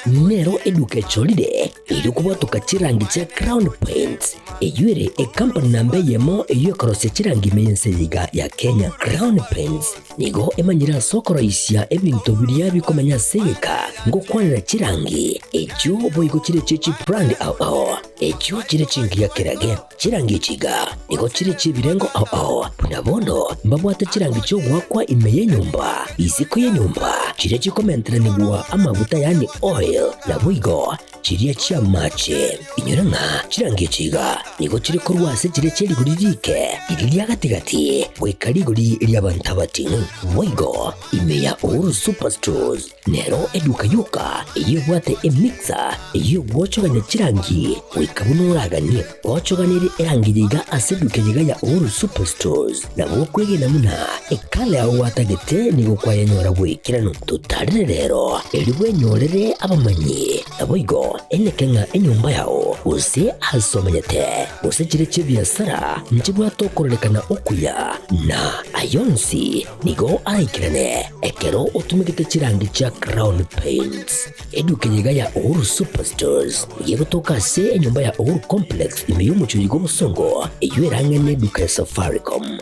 Nero eduke cholide ilikuwa tukachirangi cha Crown Paints eyuere company nambe yemo eyokorose chirangi meyenseyiga ya Kenya. Crown Paints nigo emanyira sokoro isya ebintu biria bikomanya seyeka ngokwanira chirangi echo boigo chire chichi brand ao echo chire chingia kerage chirangi chiga nigo chire chibirengo ao punabono mbabwate chirangi cyo gwakwa imeye nyumba isiko ye nyumba chire chikomentera nibwa amavuta yani oil na buigo chiria chia mache inyoranga chirangi chiga nigo chire korwase chire cheri guririke iriria gatigati gwikariguri ria bantabati buigo imeya Uhuru Superstores nero eduka yuka yibwate emixer yogwochoganya chirangi wikabunuraganie gwochoganire erangi yiga aseduke yiga ya Uhuru Superstores na bokwege namuna ekale awatagete nigo kwayanyora bwikirano tutarire rero eribwe nyorere abamanyi naboigo enekenga enyumba yao use asomanyete use chire chibiasara nchibwa tokorekana okuya na ayonsi nigo aikirane ekero utumikite chirangi cha Crown Paints eduke yiga ya Uhuru Superstores yego tokase enyumba ya Uhuru Complex imeyumucho yigo musongo eyuerangene duka ya Safaricom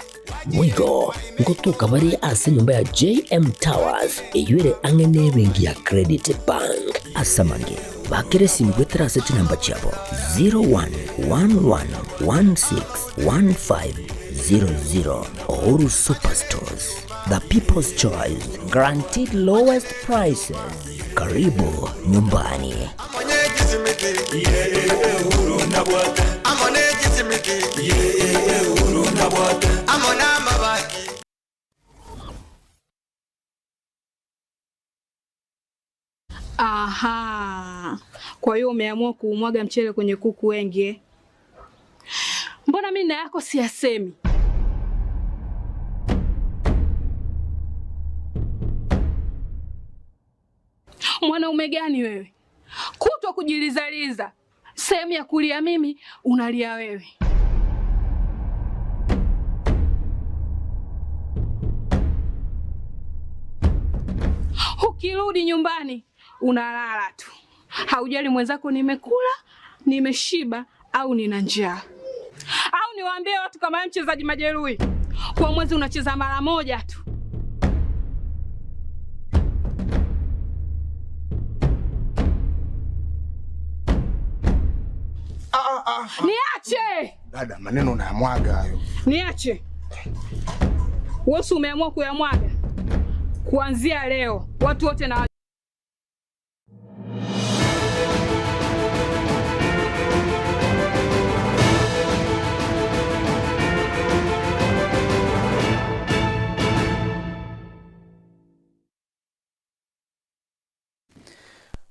mwigo ngotuka bari ase nyumba ya JM Towers eyuere angene bengi ya Credit Bank asamange bakere simgwetera seti namba chabo 0111161500 Uhuru Superstores, the people's choice, guaranteed lowest prices. Karibu nyumbani. Aha. Kwa hiyo umeamua kuumwaga mchele kwenye kuku wengi. Mbona mimi na yako siyasemi? Mwanaume gani wewe? Kutwa kujilizaliza. Sehemu ya kulia mimi, unalia wewe. Ukirudi nyumbani, unalala tu. Haujali mwenzako nimekula, nimeshiba au nina njaa. Au niwaambie watu kama mchezaji majeruhi. Kwa mwezi unacheza mara moja tu. Niache! Dada, maneno unayamwaga hayo. Niache. Wewe umeamua kuyamwaga. Kuanzia leo, watu wote na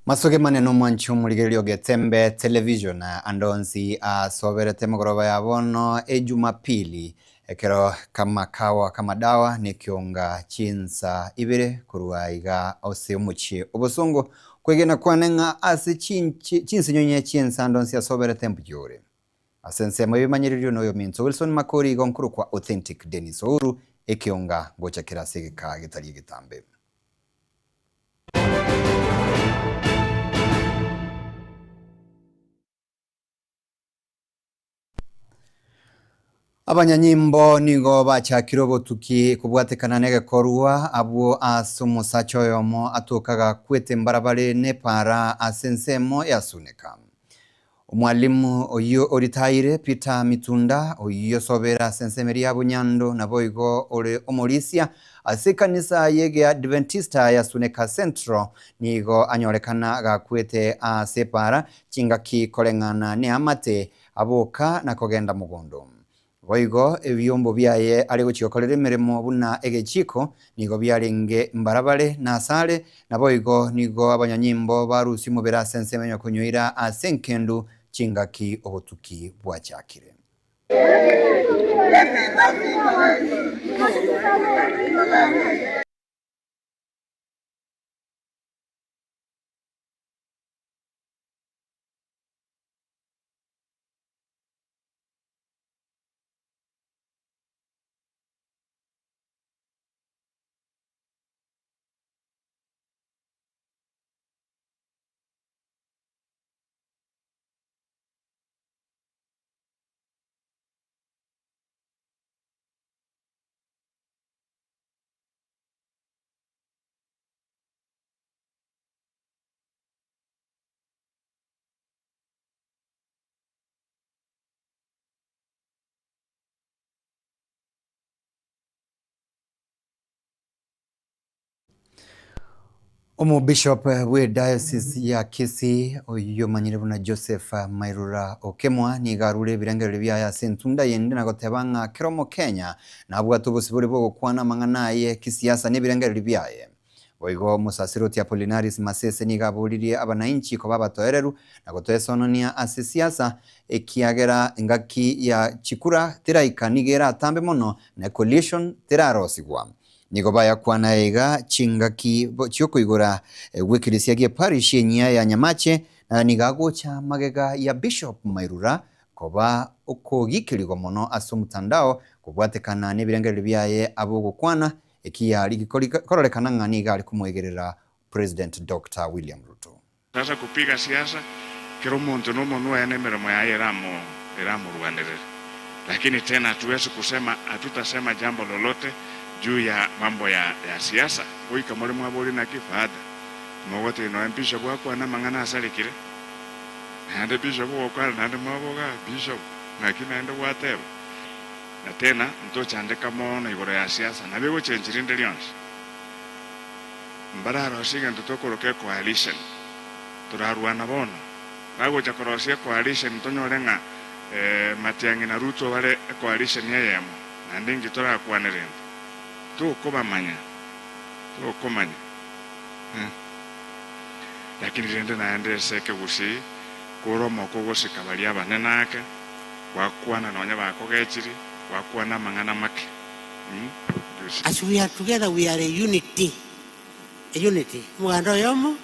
Masoge maneno mwanchu muligelio getembe television andonzi soberete mugoroba yabono ejumapili ekero kama kawa kama dawa nikionga chinsa ibere kuruaiga ose umuchi obusungu kwegena kwanenga ase chinsi nyonye chinsa andonzi asoberete mpujure asense mabimanyiririo noyo minto Wilson Makori gonkuru kwa Authentic Dennis Uhuru ekionga gocha kirasege ka gitari gitambe. Abanyanyimbo nigo bachakira obotuki kubwatekana negekorwa abo ase omosacha oyomo atokaga kwete mbarabare nepara ase ensemo yasuneka. Omwalimu oyo oritaire Peter Mitunda oyo sobera ase ensemo ya Bunyando naboigo ore omorisia ase kanisa yege Adventista yasuneka Central nigo anyorekana gakwete ase para chingaki kolengana ne amate aboka na kogenda mugondo. Boigo ebyombo byaye ari guchiokorera emirimo buna egechiko nigo byarenge mbarabare na sare na boigo nigo abanyanyimbo barusi mubera sense menyo kunyoira asenkendu chingaki obutuki bwachakire. Bishop we diocese ya Kisii oyo manyire buna Joseph Mairura okemwa ni garure birangere bya sentunda yende na gotebanga kiromo Kenya na bwatu busiburi bwo kwana mangana ye kisiasa ni birangere byaye boigo musasiroti Apollinaris Masese ni gaburirie abananchi ko babatoereru na gotoesononia asisiasa ekiagera ngaki ya chikura teraikanigera tambe mono na coalition terarosigwa nigo baya kwana ega chingaki chioko igora wikirisia gie parish nya ya Nyamache na nigago cha magega ya Bishop Mairura koba okogikirigo mono asumutandao kubwatekana n'ebirangere byaye abo gukwana ekiya ligikorolekana ngani gali kumwegerera President Dr. William Ruto. Sasa kupiga siasa kero muntu no monu enemeremo ya eramu rwanderera, lakini tena hatuwezi kusema, hatutasema jambo lolote juu ya mambo ya siasa. Huyu kama mwaboli na kifada mwote no bishop wako na mangana asalikire na bishop wako na mwaboga bishop na kinaenda whatever na tena mtocha andeka mono igoro ya siasa na bego chenjirinde lyons mbararo siga ntokoroke coalition turarwana bono bago cha korosia coalition tonyorenga Matiang'i na Ruto wale coalition yemo na ndingi tora kwanirende tukomanya lakini rende naende seke gusi kuromo kugosi kabalia banenake wakwana nonya bakogechiri wakwana mangana make. As we are together, we are a unity. Mwando yomo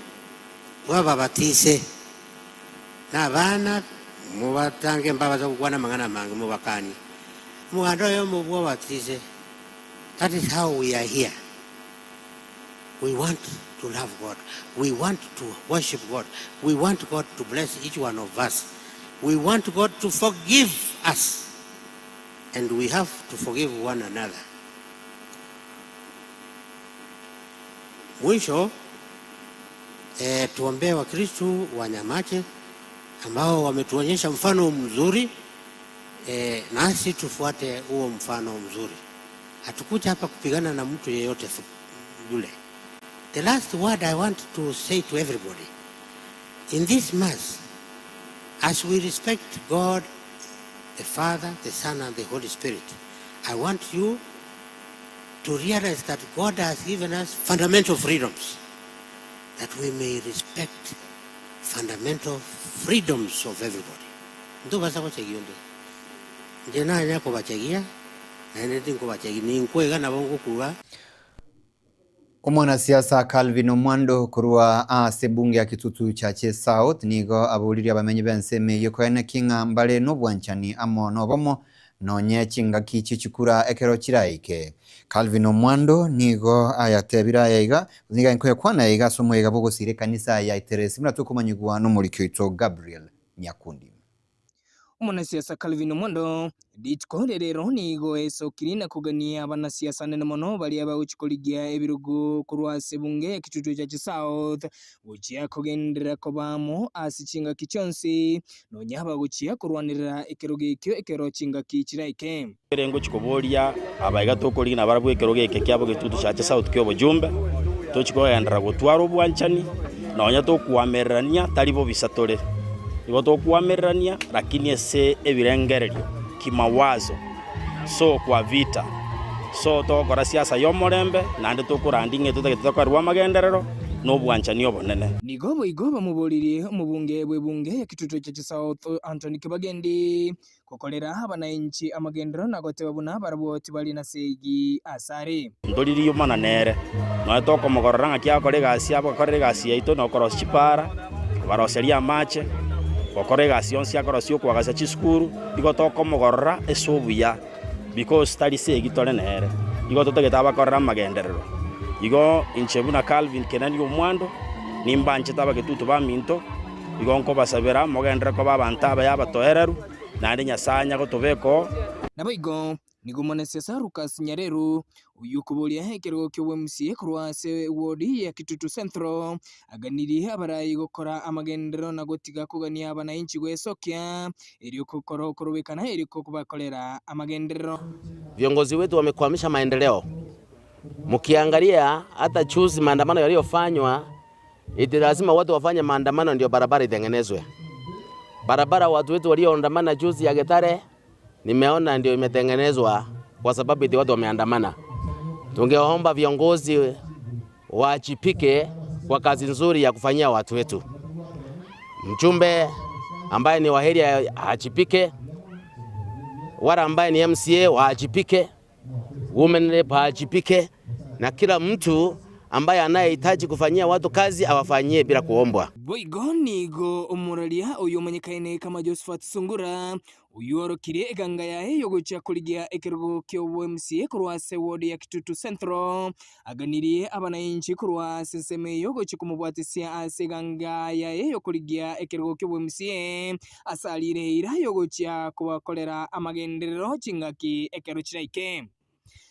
wababatise na bana mubatange mbabaza kukwana mangana mange mubakani mwando yomo wabatise. That is how we are here. We want to love God. We want to worship God. We want God to bless each one of us. We want God to forgive us. And we have to forgive one another. Mwisho, tuombee Wakristo wa Nyamache ambao wametuonyesha mfano mzuri, nasi tufuate huo mfano mzuri. Hatukuja hapa kupigana na mtu yeyote yule. The last word I want to say to everybody in this mass, as we respect God, the Father, the Son, and the Holy Spirit, I want you to realize that God has given us fundamental freedoms, that we may respect fundamental freedoms of everybody. Ndo basa kwa chegionde. Jena nyako bachegia. Mwanasiasa Calvin Omwando kurwa ase bunge ya Kitutu Chache South nigo abuliri abamenyi benseme yokoene kinga mbale no bwanchani amo no bomo nonye chinga kichi chikura ekero chiraike. Calvin Omwando nigo ayatebira yaiga niga nkoye kwana yaiga somo yaiga bogo sire kanisa ya Teresi mna tukumanyigwa no mulikyo Gabriel Nyakundi. Mwanasiasa Calvin Omwando ditkorerero nigo esokirina kugania abanasiasa nene mono bali abawuchikoligia ebirugo kurwase bunge Kitutu Chache South guchia kugendera kobamo asichinga kichonsi nonyaba guchia kurwanira ekerogekyo ekero chinga kichiraike rengo chikobolia abaiga tokolina barabu ekerogeke kyabo Kitutu Chache South kyo bujumbe tochikoyandra gutwaro bwanchani nonya tokuamerania talibo bisatole igo tokuamerania lakini ese ebirengererio kimawazo so kwa vita so tokora siasa yomorembe nande tokurandinge tutegetekorwa magenderero no bwanchani obonene nigobo igoba muboliri mubunge bwebunge ya Kitutu Chache South Anthony Kibagendi kokolera abananchi amagendero nagoteba buna baraboti bali na segi asare ndoliri yomana nere no tokomogoranga kyakore gasi abakore gasi yaito no cross chipara baroseria mache okore gasi onsi akorosio kwa gasa chiskuru igo tokomogorra esobuya because tali segi tole nere igo totegeta bakorra magenderero igo inchebuna Calvin Kenani Omwando nimbanche taba Kitutu baminto igo nko basabera mogendera ko babantaba yabatoereru nandi nyasanya ko tobeko nabo igo nigo mwanasiasa Lucas Nyareru uyukubolia hekero kyo MCA kurwase wodi ya Kitutu Central aganiri abarayi gukora amagendero na gotiga kugania abananchi gwesokya eri kokoro korobekana eri kubakolera amagendero. Viongozi wetu wamekwamisha maendeleo. Mkiangalia hata chuzi maandamano yaliyofanywa iti lazima watu wafanye maandamano ndio barabara itengenezwe. Barabara watu wetu walioandamana juzi ya Getare nimeona ndio imetengenezwa kwa sababu iti watu wameandamana. Tungeomba viongozi waajibike kwa kazi nzuri ya kufanyia watu wetu. Mjumbe ambaye ni waheri aajibike, wala ambaye ni MCA waajibike, women rep waajibike, na kila mtu ambaye anayehitaji kufanyia watu kazi awafanyie bila kuombwa. Boigonigo umuralia uyu manyikaine kama Josephat Sungura uyu orokire eganga yae yogocha kuligia ekirugo kyo MCA kurwase ward ya Kitutu Central aganirie abananchi kurwase seme yogocha kumubwatisia aseganga yae yokuligia ekirugo kyo MCA asalire ira yogocha kubakolera amagenderero chingaki ekero chiraike.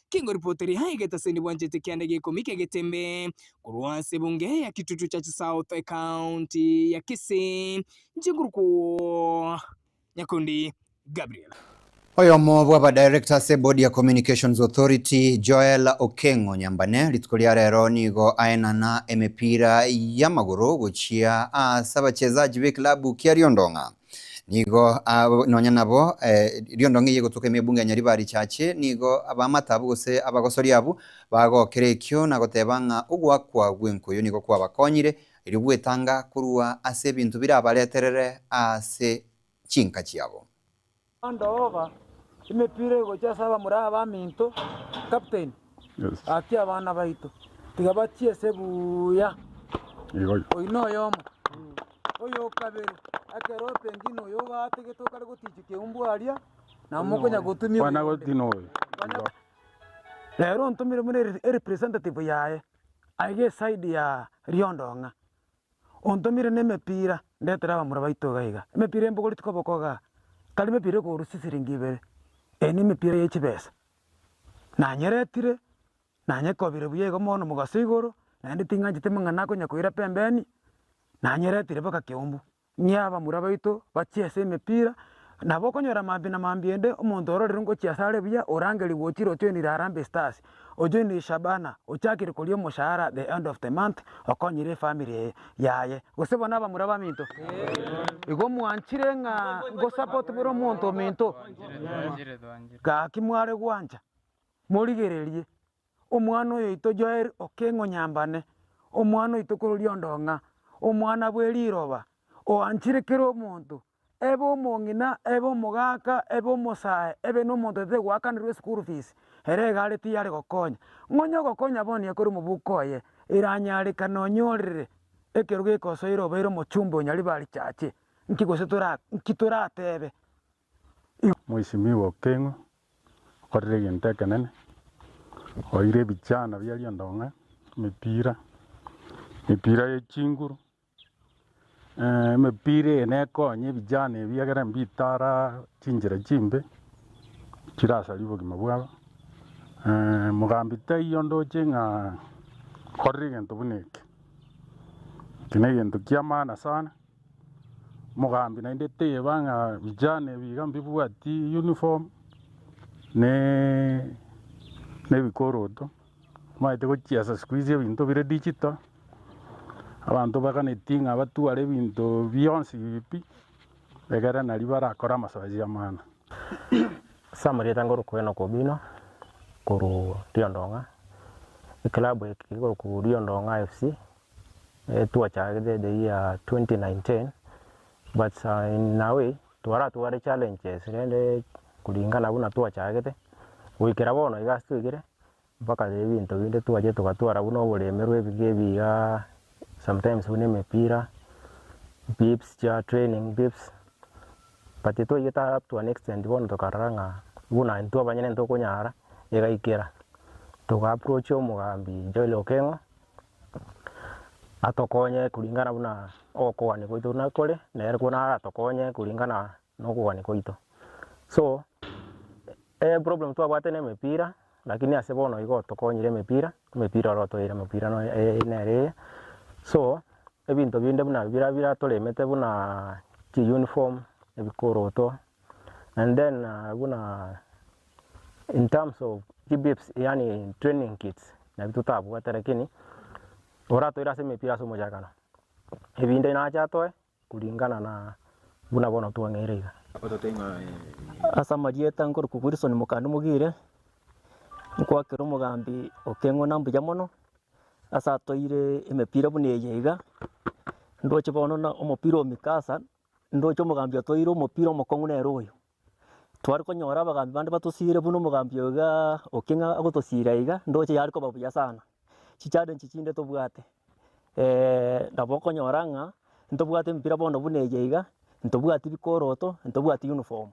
Kingo ripoteri hai geta sendi wanjete kiandege komike getembe kurwase bunge ya Kitutu cha South County ya Kisii nchiguruku Nyakundi Gabriel. Oyo mobwa ba director se body ya Communications Authority Joel Okengo Nyambane litukulia rero nigo aenana emipira ya maguru guchia abachezaji be klabu kia Riondonga. Nigo nonya nabo Riondonga yego tuke mebunga nyaribari chache nigo abamatabu gose abagosori abo bagokerekyo nagotebanga ugwakwa gwenkuyo nigo kwa bakonyire iribwetanga kurua ase bintu birabaleterere ase chinka chiabo andova imepire gocha saba muraba minto captain ati abana baito tigabachie sebuya oino yomo oyo kabere akero pengino yo gate to kare gutichike umbwaria na mukonya gutumi bana gotino lero ntumire muri representative yae aige side ya Riondonga ontumire nemepira ndetera ba murabaito gaiga emepire mbogori tikobokoga kali mepire ko rusisiringi bere eni mepire yechibesa na nyeretire na nyekobire buyego mono mugasigoro na ndi tinganje temangana ko nyakoira pembeni na nyeretire baka kiombu nyaba murabaito bachiese mepira nabo konyora mambi na mambiende omuntu ororero ngo chiasare buya orangeli wochiro tyo ni Harambee Stars ojo ni Shabana ochakire kolio mushahara the end of the month okonyire family yaye gosebona ba muraba minto igo mwanchire nga ngo support buro muntu minto ga kimware gwanja murigererie omwana oyo ito Joel Okengo Nyambane omwana oyo ito Riondonga omwana bweriroba oanchirekero omuntu ebo mongina ebo mogaka ebo mosae ebe no muntu de gwakanirwe school fees ere gare ti yare gokonya ngonyo gokonya boni ekuru mubukoye iranyare kanonyorere ekeruge kosoiro bero mochumbo nyari bari chache nkitura tebe Mheshimiwa Okengo korire gentekenene oire bichana bya Riondonga mipira yechinguru mepire nekonye bijane byagara mbitara chinjira chimbe kirasa libogima bwabo mugambita yondo chenga korigento buneke kinegento kiamana sana mugambi na ndete banga bijane bigambi bwati uniform ne bikoroto maite ko chiasa squeeze bintu bire digital abantu bakanetinga batuare bintu byonsi bipi begara nali barakora amasaji y'amana samureta ngoro kweno kobino kuru Riondonga iklabu ikigoro ku Riondonga FC tuachagide the year 2019 but in a way tuare challenges rende kulingana buna tuachagide wikira bono igastu igire mpaka bintu binde tuaje tukatwara buno bulemerwe bigebiga sometimes when mepira bips ja training bips but ito yeta up to an extent bono tokaranga buna ntu abanyene ntoko nyara egaikera to approach omugambi Joel Okengo atokonye kulingana buna okowani koito na kole na ero kuna atokonye kulingana nokowani koito so problem tu abate ne mepira lakini asebono igo tokonyire mepira roto ire mepira no nere so ebintu binde buna bira tolemete buna chi uniform ebikoroto and then buna in terms of GBFs yani training kits na vitu tabu hata lakini orato ira se mepira somo jakana ebinde na chatoe kulingana na buna bono tuangerega asa majieta ngor kuguriso ni mukandi mugire nkwa kero mugambi okengo nambuja mono asa toire emepira buneyega ndoche bono na omupira omikasa ndoche mugambi toire omupira omokongu neroyo twari konyora abagambi bandi batusire buno mugambi oga okenga agotosira iga ndoche yari ko babuya sana chichade nchichinde tobwate ndaboko nyoranga ntobwate mpira bono buneyega ntobwate bikoroto ntobwate uniform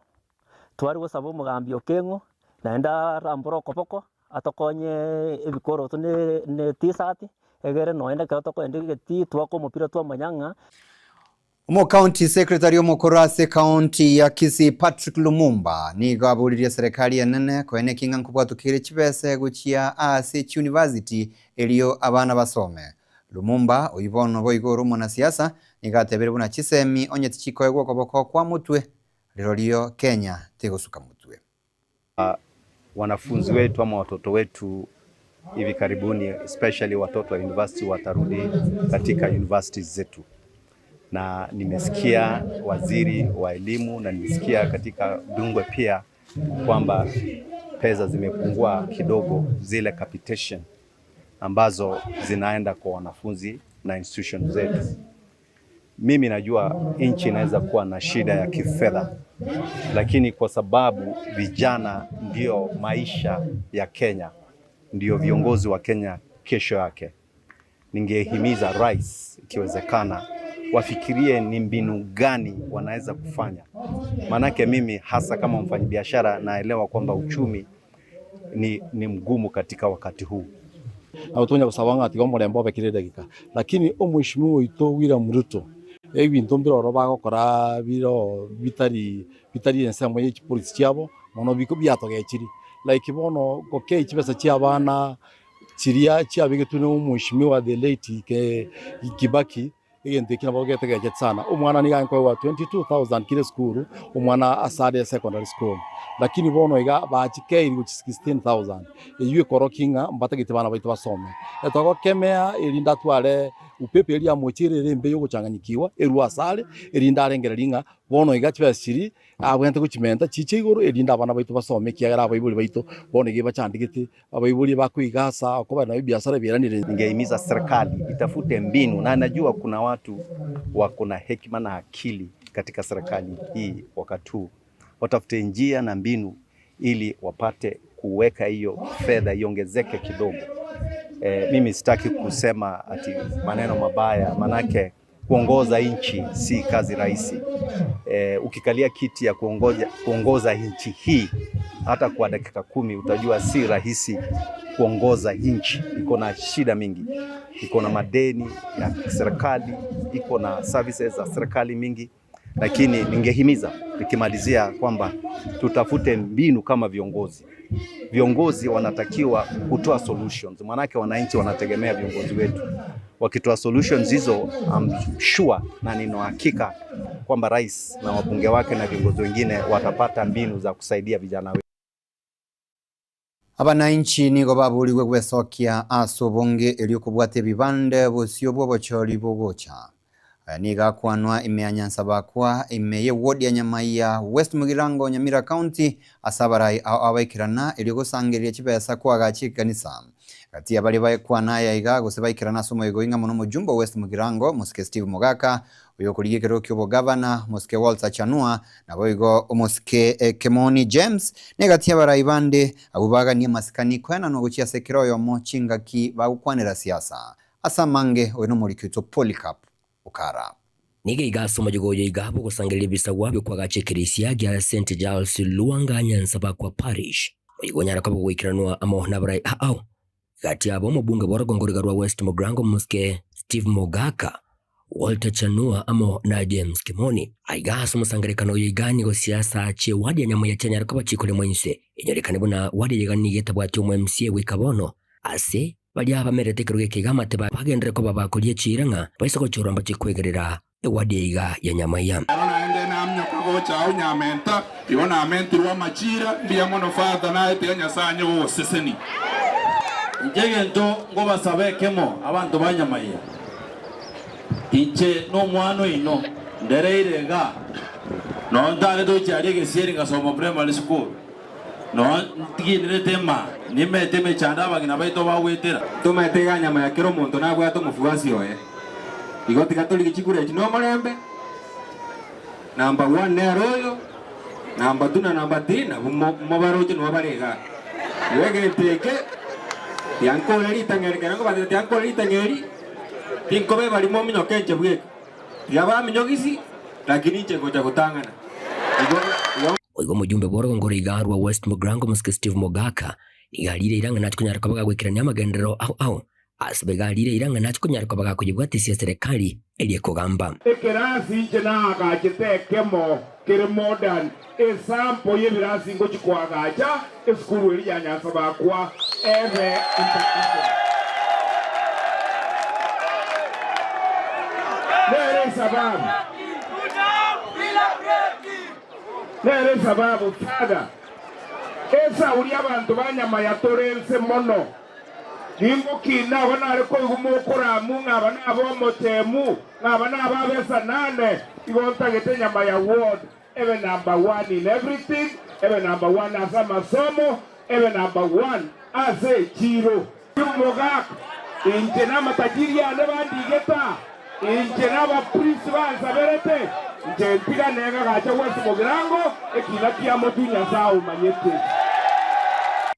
twari gosaba mugambi okengo naenda ramboro kopoko atokonye ebikoroto ne t-shirt egere noenda katoko endegeti twako mupira twa manyanga. Omo County Secretary omokorase County ya Kisii Patrick Lumumba ni gaburirie serikali enene kwene kinga nkubwatukire chibese guchia ase University elio abana basome. Lumumba oibono boigoro mwana siasa nigatebere buna chisemi onye tichikoegwa koboko kwa mutwe lirolio Kenya tegosuka mutwe. Wanafunzi wetu ama watoto wetu hivi karibuni, especially watoto wa university watarudi katika universities zetu, na nimesikia waziri wa elimu na nimesikia katika Dungwe pia kwamba pesa zimepungua kidogo, zile capitation ambazo zinaenda kwa wanafunzi na institution zetu. Mimi najua nchi inaweza kuwa na shida ya kifedha, lakini kwa sababu vijana ndio maisha ya Kenya, ndio viongozi wa Kenya kesho yake, ningehimiza rais ikiwezekana wafikirie ni mbinu gani wanaweza kufanya. Manake mimi hasa kama mfanyabiashara naelewa kwamba uchumi ni mgumu katika wakati huu. Autonya kusabanga ati gomorembo bekire dakika, lakini omwishimu wito William Ruto ebintu mbiro robago kora biro bitari ensemo y'ekipolisi cyabo mono biko byatogekiri like bono goke ikibesa cy'abana kiria cyabigitune omwishimi wa the late Kibaki igente kinabo getegeke sana umwana ni ganko wa 22,000 kile school umwana asade secondary school, lakini bono iga bachikeiri ku 16,000 eyiwe korokinga mbatagite bana baitu basome etogo kemea irinda twale upepe elia mochirere mbe yo guchanganyikiwa eruasale irinda arengerelinga bono iga chibasiri abwente kuchimenta chiche iguru irinda bana baitu basome kiagara abaibuli baitu bono iga bachandikite abaibuli bakwigasa akoba na biashara biranire. Ningehimiza serikali itafute mbinu, na najua kuna watu wako na hekima na akili katika serikali hii wakati huu, watafute njia na mbinu ili wapate kuweka hiyo fedha iongezeke kidogo. Mimi sitaki kusema ati maneno mabaya, manake kuongoza nchi si kazi rahisi. Ukikalia kiti ya kuongoza nchi hii hata kwa dakika 10 utajua si rahisi kuongoza nchi. Iko na shida mingi, iko na madeni ya serikali, iko na services za serikali mingi, lakini ningehimiza nikimalizia kwamba tutafute mbinu kama viongozi. Viongozi wanatakiwa kutoa solutions, manake wananchi wanategemea viongozi wetu. Wakitoa solutions hizo, I'm sure na nina hakika kwamba rais na wabunge wake na viongozi wengine watapata mbinu za kusaidia vijana wetu. Abananchi nigo babuliwe gwesokia asobonge eliokubwate bibande bosio bwobochori bogocha niga kwanwa imeanyansa bakwa imeye ward ya Nyamaiya West Mugirango Nyamira County asabarai abaikirana eliogosangeria chibesa kwagachi kanisa kati abali bakwana yaiga gosebaikirana somo igoinga muno mujumbo West Mugirango Muske Steve Mogaka uyo kuligekero kyobo governor Muske Walter Chanua na boigo Muske Kemoni James negati abarai bande abubaga ni maskani kwana no guchia sekero yo mochinga ki bagukwanira siasa asamange oino mulikito Polycarp Ukara niga igasomo jogoyo igabo gusangirira bisagwa byo kwagacikirisia gya St Giles Luanga Nyanza bakwa parish oyigonyara ko bwikiranwa amohna barai ao gati abo mubunge boragongorega rwa West Mugirango Muske Steve Mogaka Walter Chanua amo na James Kimoni aigaso musangarekano yigani go siasa che wadi ya Nyamaiya Chanyara ko bacikole mwense inyorekane bona wadi yigani yetabwati mu MCA wikabono ase bali abamerete kiruge kigamate bagendere ko babakolie chiranga baisoko choramba chikwegerera ewadi yiga ya Nyamaiya naende namnyo kagocha au nyamenta ibona amentirwa machira ndiya mono father na ete nyasanyo seseni njegento ngo basabekemo abantu ba Nyamaiya Tiche no mwano ino ndereire ga no ndage do chari ke sieri ga somo primary school no tigire tema nimeteme chanda bagina baito bawetera tumetega nyama ya kiro muntu na gwa tumufuasi oye igoti katoliki chikure chino marembe number 1 ne royo number 2 na number 3 na mobaro chino barega yege teke yanko leri tangeri kango bade yanko leri tangeri tinko be bari mo minyo kenche bwe yaba minyogisi lakini cheko cha kutangana oigo mujumbe bora ngoriga rwa West Mugrango Mr. Steve Mogaka igalire iranga natiko nyaraka baga gwikirania magendero au asibegalire iranga natiko nyaraka baga kujibwatisia serikali eliyekogamba ekirasi chena agachitekemo kiri modern esampo y'ebirasi ngo chikwagacha esukuru eri ya Nyanza bakwa ebe international nere sababu kada esa uri abantu banyama yatorense mono ningo kina bana ariko igumukura mu ngaba nabo motemu ngaba nababesa nane igonta gete nyama ya ward ebe number 1 in everything ebe number 1 as amasomo ebe number 1 as a chiro Mogaka inje na matajiri ya nebandigeta inje na ba principal saberete inje mpira nega gacha West Mugrango ekina kia motunya zao manyete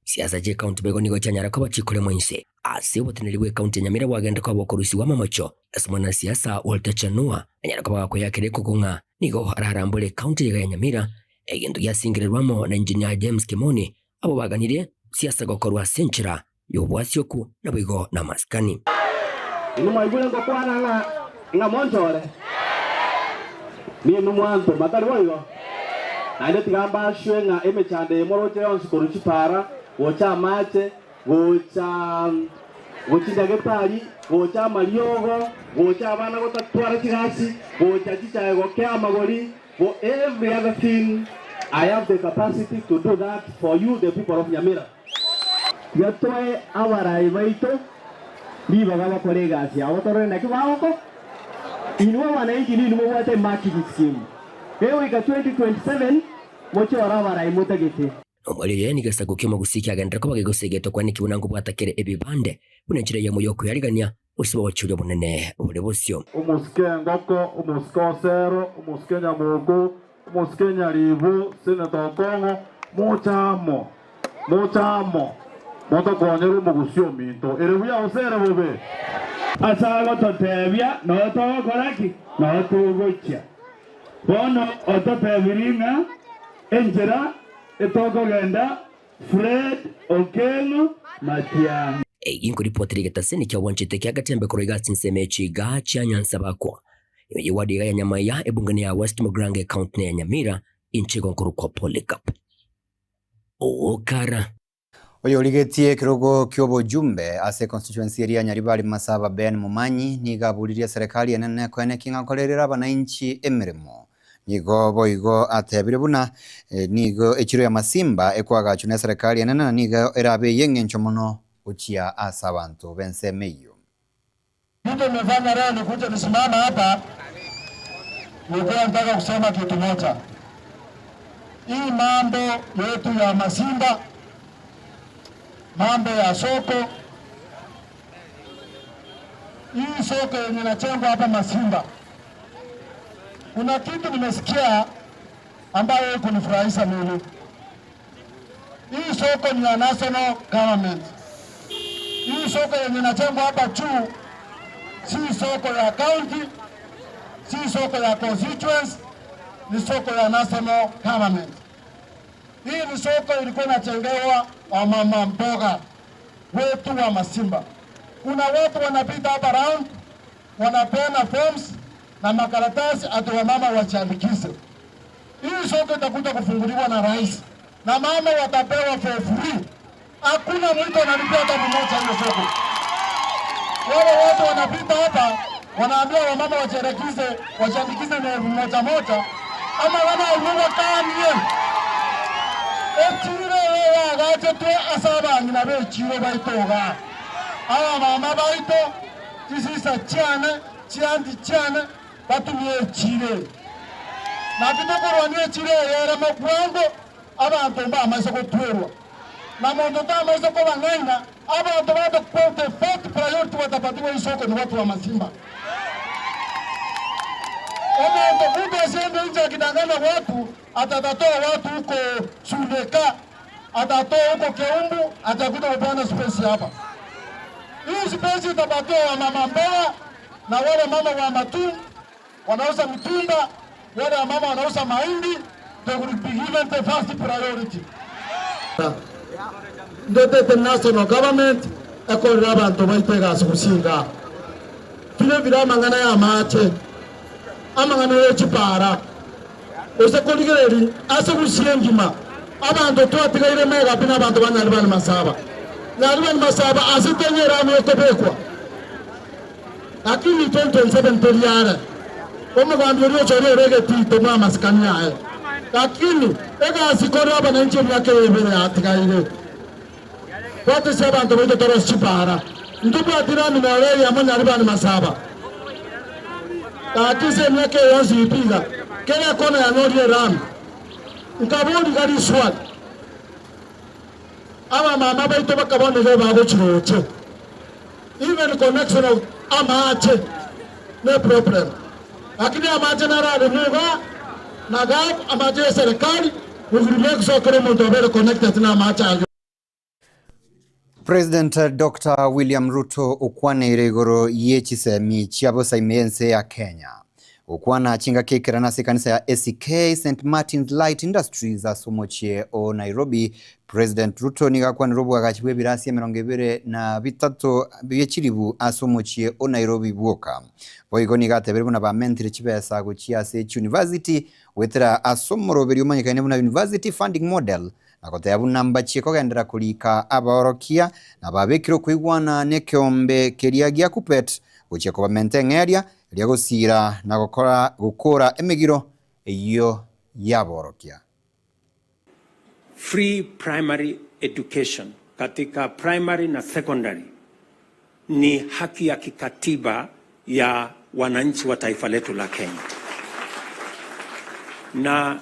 siasa je county bego nigo chanyara ko bachikole mwense ase boteneliwe county Nyamira wagenda kwa bokorusi wa mamacho asimana siasa Walter Chanua anyara ko bako yakere kukunga nigo ararambule county ya Nyamira egendo yasingirirwamo na engineer James Kimoni abo baganire siasa gokorwa senchira yobwasyoku na bigo na maskani inuma igule ngo kwana nga monjore ni numwanto matari woigo ande tigamba shwenga emechande moroche yonsi koruchi para gocha mache gocha getari gocha mariogo gocha abana gotatwara kirasi gocha chichaego kya magori for every other thing. I have the capacity to do that for you, the people of Nyamira. Yatoe awarai baito liba baba kolega sia otore na kiwako inua wananchi ni numo wate marketing scheme leo ika 2027 mocho awarai mutagete omwalire ni gasago kimo gusiki agenda ko bagegosegeto kwani kibunango bwatakere ebibande bunenchire ya muyoko yarigania usiba wachuri bunene ubulebosyo umuske ngoko umusko sero umuske nyamugo umuske nyaribu senator Kongo mochamo moto konyero mugusyo minto erebuya osere bobe asago totebya no to koraki no to gocha bono ototebiringa enjera etoko genda Fred Okengo Matia inko ripoti rigetaseni kya wanchite kya gatembe koroiga sinsemechi gacha Nyanza bakwa yewadi ya nyama ya ebungani ya West Mugrange county ya Nyamira inchigo nkuru kwa Polycarp okara oyo ligetie kirogo kyobo jumbe ase constituency area Nyaribari Masaba Ben Mumanyi nigabuliria serikali enene kwene kingakorerera abananchi emirimo nigo boigo atebire buna nigo ekiro ya masimba ekwaga chune serikali enene nigo erabe yengencho mono uchia asa abantu bensemeyo Kitu nimefanya leo ni kuja nisimama hapa nilikuwa nataka kusema kitu moja. Hii mambo yetu ya Masimba, mambo ya soko, hii soko yenye inachengwa hapa Masimba, kuna kitu nimesikia ambayo kunifurahisha mimi. Hii soko ni ya national government. Hii soko yenye inachengwa hapa juu si soko ya county, si soko ya constituency, ni soko ya national government. Hii ni soko ilikuwa inachengewa wa mama mboga wetu wa Masimba. Kuna watu wanapita hapa round, wanapeana forms na makaratasi ati wa mama wajiandikishe. Hii soko itakuja kufunguliwa na rais na mama watapewa for free. Hakuna mtu analipia hata mmoja hiyo soko. Wale watu wanapita hapa wanaambia wamama wajiandikize na mmoja moja ama wana unuwa kanye etire ya gache tu asaba ngina be chiro baitoga awa mama baito tisisa chane chiandi chana batumie chire na kitokorwanie chire yera mabwango abantu bamaze kutwerwa na muntu bamaze kubang'aina abantu bado kupote first priority watapatiwa isoko ni watu wa Masimba. Omuntu udesende nje akidanganya watu atatoa watu huko Suleka, atatoa huko Keumbu, atakuta kupana space hapa. Hii space itapatiwa wa mama Mbeya na wale mama wa Matu wanauza mitumba, wale mama wanauza mahindi, they will be given the first priority. The national government ekorera abantu baitega kusinga. Vile vile mangana ya mache amangana yo chipara ose koligereri ase kusiengima abantu twatigaire mega bina abantu banyali masaba nali masaba asitenyera amekobekwa lakini 2027 teriara omugambi oli ochore rege tito mwa maskani yae lakini ega asikora abana nje byake bebere atigaire wote se abantu bote toros chipara ndubu atirami na ole ya manyali masaba akise myake yonsi ipiga kila kona ya nori ram nkaboni gari swat ama mama baito bakabone le bago chiroche even connection of amache no problem lakini amache na rade muga na gap amache serikali will make so kare muntu abere connected na amache. President Dr. William Ruto ukwana iregoro yechisemi chiabo saimense ya Kenya. Ukwana chinga kekera nasi kanisa ya ACK St. Martin's Light Industries asomochie o Nairobi. President Ruto niga kwa Nairobi agachibwe birasi ya 23 byechiribu asomochie o Nairobi buoka. Boigo niga teberibu na ba mentri chibesa guchia se university wetera asomoro beri umanyikane na university funding model. Nakote yabu namba chiko gendera kulika abaorokia na babekiro kuigwana nekiombe keriagia kupet uche kwa mentengeria liago sira na gukora emigiro iyo yaborokia. Free primary education katika primary na secondary ni haki ya kikatiba ya wananchi wa taifa letu la Kenya. Na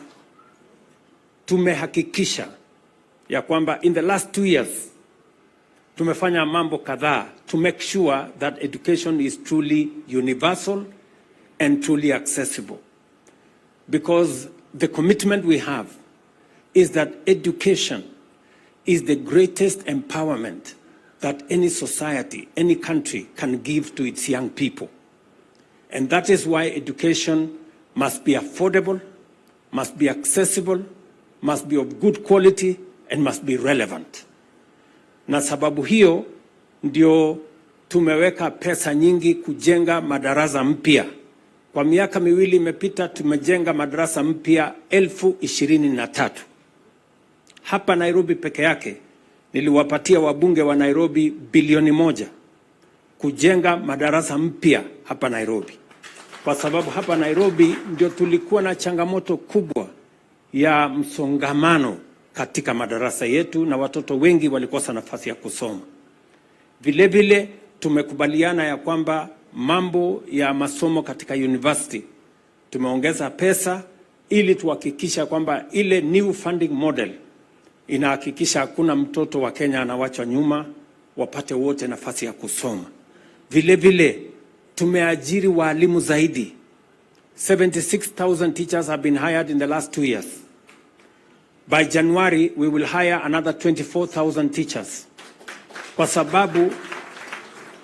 tumehakikisha ya kwamba in the last 2 years tumefanya mambo kadhaa to make sure that education is truly universal and truly accessible, because the commitment we have is that education is the greatest empowerment that any society, any country can give to its young people. And that is why education must be affordable, must be accessible, must be of good quality, and must be relevant. Na sababu hiyo ndio tumeweka pesa nyingi kujenga madarasa mpya. Kwa miaka miwili imepita tumejenga madarasa mpya 23,000. Hapa Nairobi peke yake niliwapatia wabunge wa Nairobi bilioni 1 kujenga madarasa mpya hapa Nairobi. Kwa sababu hapa Nairobi ndio tulikuwa na changamoto kubwa ya msongamano katika madarasa yetu na watoto wengi walikosa nafasi ya kusoma. Vile vile tumekubaliana ya kwamba mambo ya masomo katika university tumeongeza pesa ili tuhakikisha kwamba ile new funding model inahakikisha hakuna mtoto wa Kenya anawachwa nyuma, wapate wote nafasi ya kusoma. Vile vile tumeajiri walimu zaidi. 76,000 teachers have been hired in the last 2 years. By January, we will hire another 24,000 teachers. Kwa sababu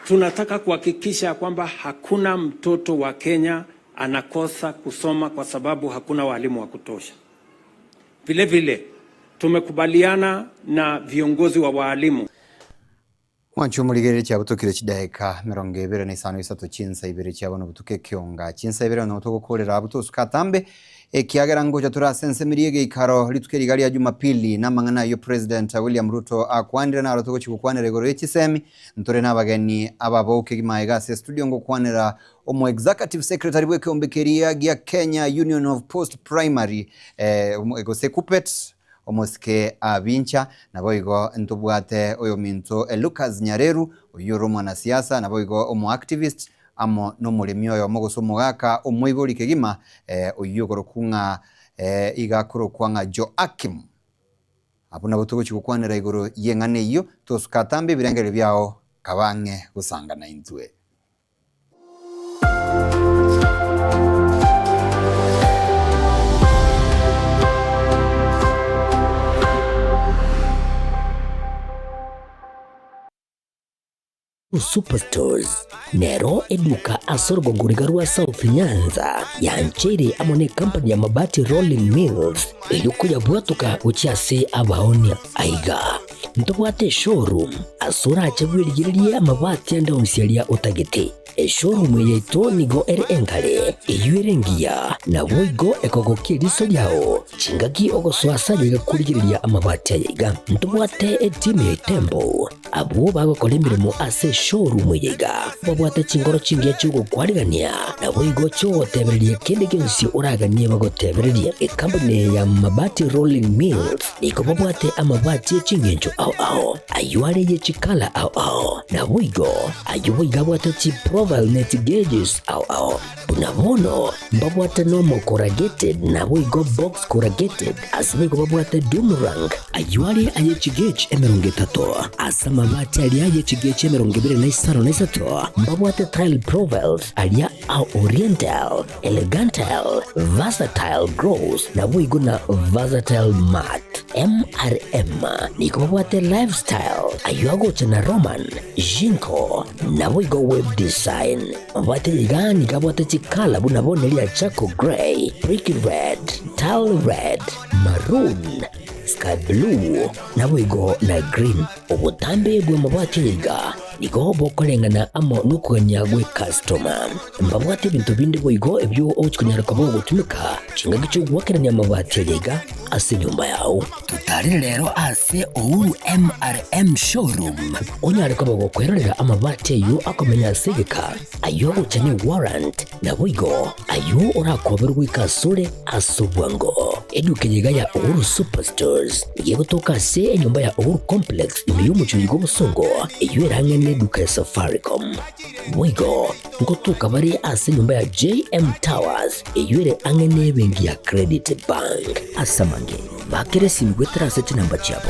tunataka kuhakikisha kwamba hakuna mtoto wa Kenya anakosa kusoma kwa sababu hakuna walimu wa kutosha. Vile vile tumekubaliana na viongozi wa walimu. Wanchumuligere cha butokire chidaika 25 chinsa ibere cha no butuke kyonga chinsa ibere no toko kolera buto katambe ekiagera ngoja turasense miriege ikaro litukeri gali ya Jumapili na mangana yo President William Ruto akwandira na rotoko chikukwanira goro echisemi ntore nabageni ababoke gimaega se studio ngo kwanira omo executive secretary bweke ombekeria gia Kenya Union of Post Primary ego sekupet omoske abincha naboigo ntubwate oyo minto Lucas Nyareru oyo mwana siasa naboigo omo activist amo no murimi oyo mogosomo gaka omwibori kegima oyugoro kunga igakoro kwanga Joakim abuna botugo chikukwanira igoro yengane iyo tosukatambe birengere byao kabange gusangana intwe. Superstores nero eduka asorgo ngurigarua South Nyanza yanchere amone company ya mabati Rolling Mills elukuya bwatuka uchiase abaonia aiga ntobwate showroom asura achabwirigirie amabati anda unsialia utagete showroom yeto nigo enkale eyuerengia na boigo ekogokiriso lyao chingaki ogoswasaje gakurigiriria amabati aiga ntobwate team Tembo abo bagokora imirimo ase showroom yiga babwate chingoro chingiye chugo kwarigania na boigo cyo tebererie kende gensi uraganie bagotebererie company ya mabati Rolling Mills niko babwate amabati chingenjo au ayuare ye chikala au na boigo ayuiga bwate chi profile net gauges au bunabono babwate normal corrugated na boigo box corrugated asibigo babwate Dumarang ayuare aye chigage emerongetato asama mabati alia yechigeche merongibire na isaro na isato mbabwate tile profiles alia au oriental elegantal versatile gross na buigo na versatile mat MRM niko babwate lifestyle ayuago chana Roman Jinko na buigo web design mbabwate ligani kabwate chikala bunabone lia Chaco Grey Brick Red Tile Red Maroon Sky Blue na buigo na green ubutambe bwe mabwate yiga niko bokolengana amo nukonyagwe customer mbabwate bintu bindi buigo ebyo ochikunyara kabo gutumika chinga gicho gwakeranya mabwate yiga ase nyumba yao tutari rero ase Uhuru MRM showroom onyare kabo gukwerera amabwate yo akomenya segeka ayo guchane warrant na buigo ayo urakoberwa ikasure asubwango eduke yiga ya Uhuru Superstores igiye gutoka se enyumba ya Uhuru Complex imiyumucho y'Obusongo iyo erangene duka ya Safaricom mwigo ngotuka bari ase nyumba ya JM Towers iyo ere angene bengi ya Credit Bank asamange bakere simgwetera se namba chabo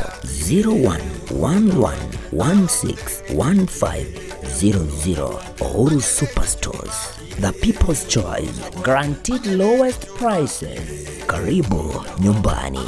0111161500 Uhuru Superstores, the people's choice, guaranteed lowest prices. Karibu nyumbani.